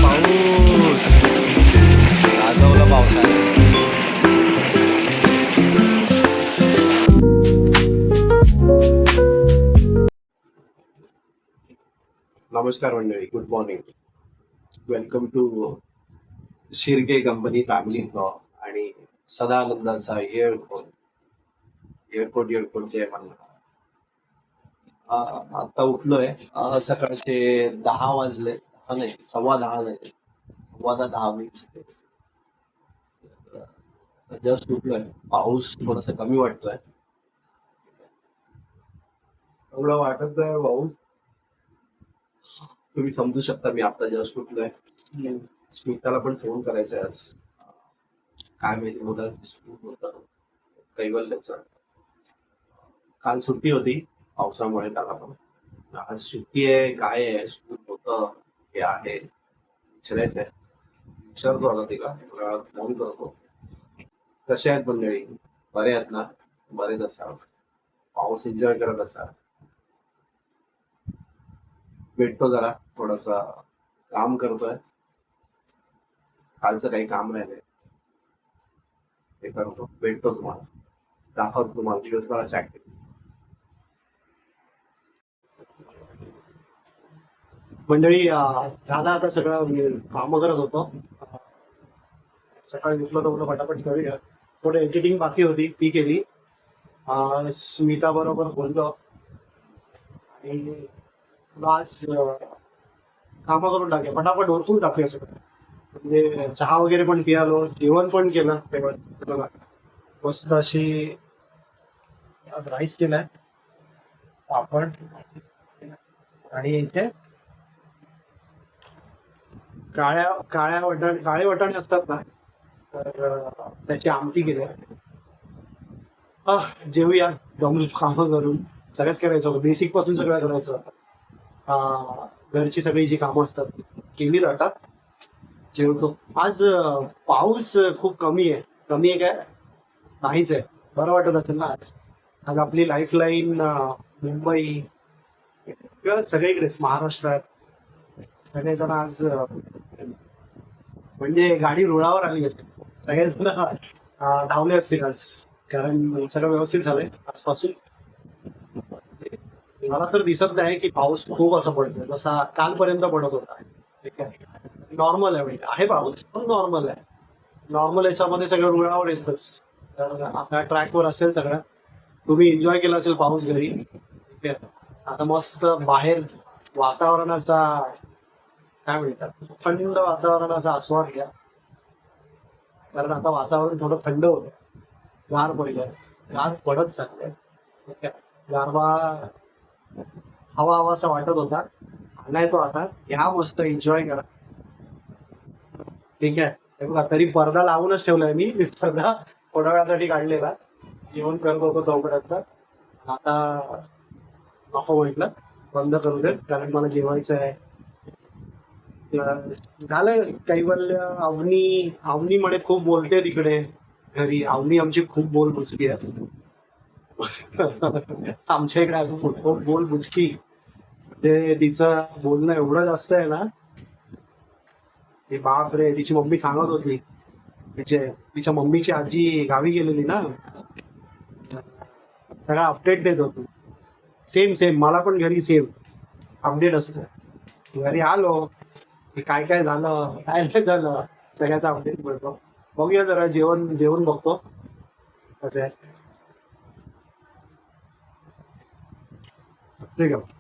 पाऊस गाजवला पावसाने. नमस्कार मंडळी, good morning. Welcome to Shirke company family blog आणि सदानंदाचा एअरपोर्ट जे म्हणलं. आता उठलोय. सकाळचे 10 वाजले. नाही, 10:15 झाले. 10:20 जस्ट उठलोय. पाऊस थोडासा कमी वाटतोय. एवढं वाटत नाही पाऊस. तुम्ही समजू शकता, मी आता जस्ट उठलोय. स्मिताला पण फोन करायचा आहे आज. काय माहिती, मुलाचं स्कूल होतं कैवल्याचं. काल सुट्टी होती पावसामुळे. त्याला पण आज सुट्टी आहे. काय आहे, स्कूल होतं हे आहे विचारायचं आहे. विचारतो आता तिला, फोन करतो. कसे आहेत मंडळी? बरे आहेत ना? बरेच असाल. पाऊस एन्जॉय करत असाल. भेटतो जरा, थोडंसं काम करतोय. कालचं काही काम राहिलंय ते करतो. भेटतो तुम्हाला, दाखवतो तुम्हाला दिवसभराची ऍक्टिव्हिटी. मंडळी, झालं आता सगळं. काम करत होतो. सकाळी उठलो तर फटाफट करूया. थोडं एडिटिंग बाकी होती, ती केली. स्मिता बरोबर बोललो आणि आज कामं करून टाकूया, फटाफट ओळखून टाकूया सगळं. म्हणजे चहा वगैरे पण पियालो, जेवण पण केलं तेव्हा. मस्त अशी आज राईस केलाय, पापड आणि इथे काळे वाटाणे असतात ना, तर त्याची आमटी केली. जेवूया. दम कामं करून सगळंच करायचं होतं, बेसिक पासून सगळं करायचं होतं. घरची सगळी जी कामं असतात केली जातात. जेवतो. आज पाऊस खूप कमी आहे काय? नाहीच आहे. बरं वाटत असेल ना आज. आज आपली लाईफलाईन मुंबई किंवा सगळीकडेच महाराष्ट्रात सगळेजण आज म्हणजे गाडी रुळावर आली असेल. सगळेजण धावले असतील आज, कारण सगळं व्यवस्थित झालंय आजपासून. मला तर दिसत नाही की पाऊस खूप असा पडतोय जसा कालपर्यंत पडत होता. ठीक आहे, नॉर्मल आहे. म्हणजे आहे पाऊस पण नॉर्मल आहे. नॉर्मल याच्यामध्ये सगळं रुळावर येतच. तर आता ट्रॅकवर असेल सगळं. तुम्ही एन्जॉय केला असेल पाऊस घरी. ठीक आहे, आता मस्त बाहेर वातावरणाचा काय म्हणतात, थंड वातावरणाचा आस्वाद घ्या. कारण आता वातावरण थोडं थंड होतं, गार पडलं, गार पडत चाललंय. ठीक आहे, गारवा हवा असा वाटत होता, आलाय तो आता. या मस्त एन्जॉय करा. ठीक आहे, हे बघा, तरी पडदा लावूनच ठेवलाय मी. पडदा थोड्या वेळासाठी काढलेला, जेवण करत होतो तोपर्यंत. आता नको म्हटलं, बंद करू दे, कारण मला जेवायचं आहे. झालं. कैवल्य अवनीमध्ये खूप बोलते तिकडे घरी. अवनी आमची खूप बोल बुचकी आहे. आमच्या इकडे अजून खूप बोल बुचकी. ते तिचं बोलणं एवढं जास्त आहे ना, ती बाप रे. तिची मम्मी सांगत होती, तिच्या मम्मीची आजी गावी गेलेली ना, सगळा अपडेट देत होती. सेम मला पण घरी सेम अपडेट असतं. घरी आलो की काय काय झालं, काय नाही झालं, सगळ्याचा अपडेट मिळतो. बघूया जरा, जेवण बघतो कसं आहे. ठीक आहे,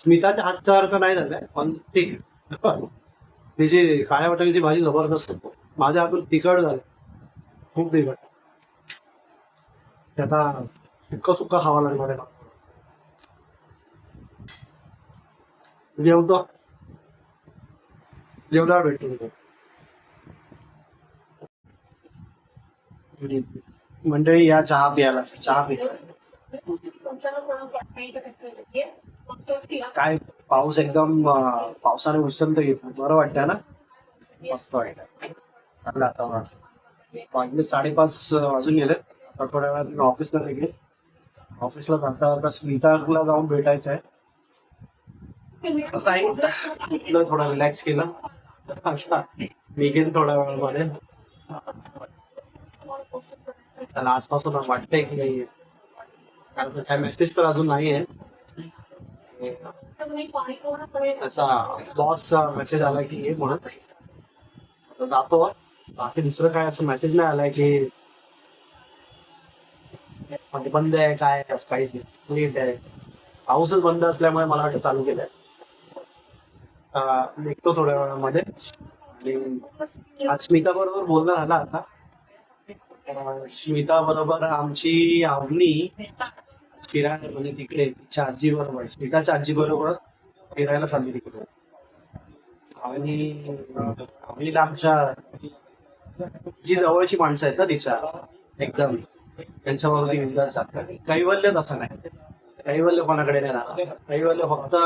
स्मिताच्या हातचा अर्थ नाही झालाय पण ठीक आहे. तिची काळ्या वाटाण्याची भाजी जबरदस्त होतो. माझ्या हातून तिखट झालं, खूप तिखट. ते आता सुक्का खावा लागणार आहे. जेवतो, जेवणावर भेटतो. मंडळी या चहा प्यायला, चहा पितो. काय पाऊस एकदम पावसाने उसंत घेतो, बरं वाटतं ना, मस्त वाटतं. चांगलं वातावरण. वाजले 5:30 वाजून गेले. थोड्या वेळात मी ऑफिसला निघेल. ऑफिसला जाता जाता स्मिताला जाऊन भेटायचं आहे. काही आपलं थोडा रिलॅक्स केला. अच्छा, निघेन थोड्या वेळामध्ये. चला, आजपासून वाटतंय की काय मेसेज तर अजून नाही आहे. असा बॉसचा मेसेज आला की ये म्हणत आता जातो. बाकी दुसरं काय असं मेसेज नाही आलाय की म्हणजे बंद आहे काय असं काहीच नाही. लेट आहे. पाऊसच बंद असल्यामुळे मला वाटतं चालू केलंय. निघतो थोड्या वेळामध्ये. आणि आज स्मिता बरोबर बोलणं झालं आता. स्मिता बरोबर आमची आवनी फिरायला म्हणजे तिकडे तिच्या आजी बरोबर, स्मिताच्या आजी बरोबर फिरायला चालली तिकडे. आणि आवनीला आमच्या जी जवळची माणसं आहेत ना तिच्या एकदम, त्यांच्याबरोबर ती बिनधास्त जातात. कैवल्य तसं नाही. कैवल्य कोणाकडे नाही राहणार. कैवल्य फक्त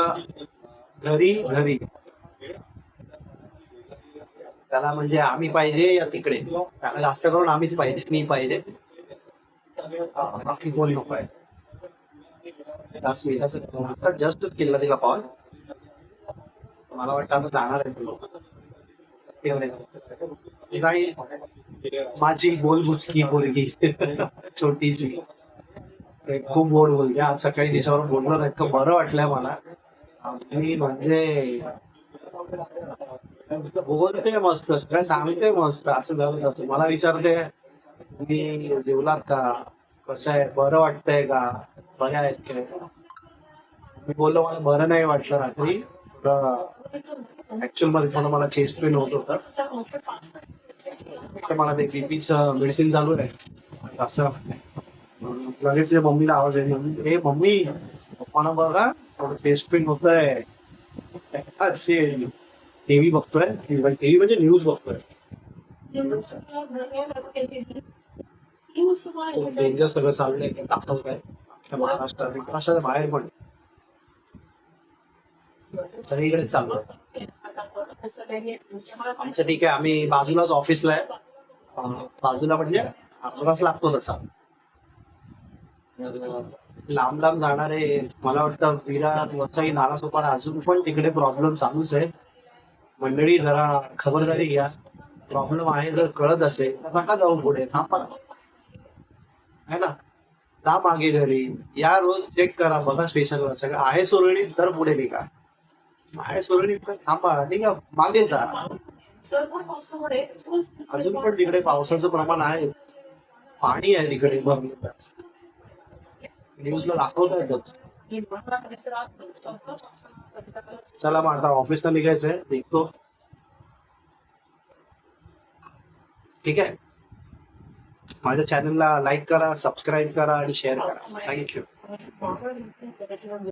घरी घरी. त्याला म्हणजे आम्ही पाहिजे या तिकडे, त्याला जास्त करून आम्हीच पाहिजे, मी पाहिजे, बाकी कोण नको आहे. आता जस्टच केला तिला कॉल. मला वाटतं आता जाणार आहे तुला जाईल. माझी बोलबुचकी पोरगी छोटीशी खूप गोड बोलते. आज सकाळी तिच्यावर बोललो नाही, इतकं बरं वाटलंय मला. आणि म्हणजे बोलते मस्त, सगळं सांगते मस्त. असं झालं तसं मला विचारते तुम्ही जेवलात का, कसं आहे, बरं वाटतंय का, बऱ्या आहेत काय. मी बोललो मला बरं नाही वाटलं रात्री. ऍक्च्युअल मध्ये मला चेस्ट पेन होत होतं. तर मला ते बीपीचं मेडिसिन चालू आहे असं. लगेच ते मम्मीला आवाज आहे, ए मम्मी पप्पाना बघा थोडं चेस्ट पेन होत आहे. टीव्ही बघतोय. टीव्ही म्हणजे न्यूज बघतोय. खूप डेंजर सगळं चाललंय. दाखवत आहे महाराष्ट्राच्या बाहेर पण सगळीकडे चालू आहे. आमचं ठीक आहे, आम्ही बाजूलाच ऑफिसला आहे. बाजूला म्हणजे आपलाच लागतो तसा. लांब लांब जाणारे मला वाटतं विरार, वसई, नालासोपारा अजून पण तिकडे प्रॉब्लेम चालूच आहे. मंडळी जरा खबरदारी घ्या. प्रॉब्लेम आहे जर कळत असेल तर नका जाऊ पुढे, थांबा है ना. जा मागे घरी या, रोज चेक करा, बघा स्टेशनवर सगळं आहे सुरळीत तर पुढे निघा. आहे सुरळीत तर थांबा, ठीक आहे, मागे जा. अजून पण तिकडे पावसाचं प्रमाण आहे, पाणी आहे तिकडे भरलं. न्यूजला दाखवतायतच. चला मग आता ऑफिसला निघायचंय, निघतो. ठीक आहे. माझ्या चॅनलला लाईक करा, सबस्क्राईब करा आणि शेअर करा. थँक्यू.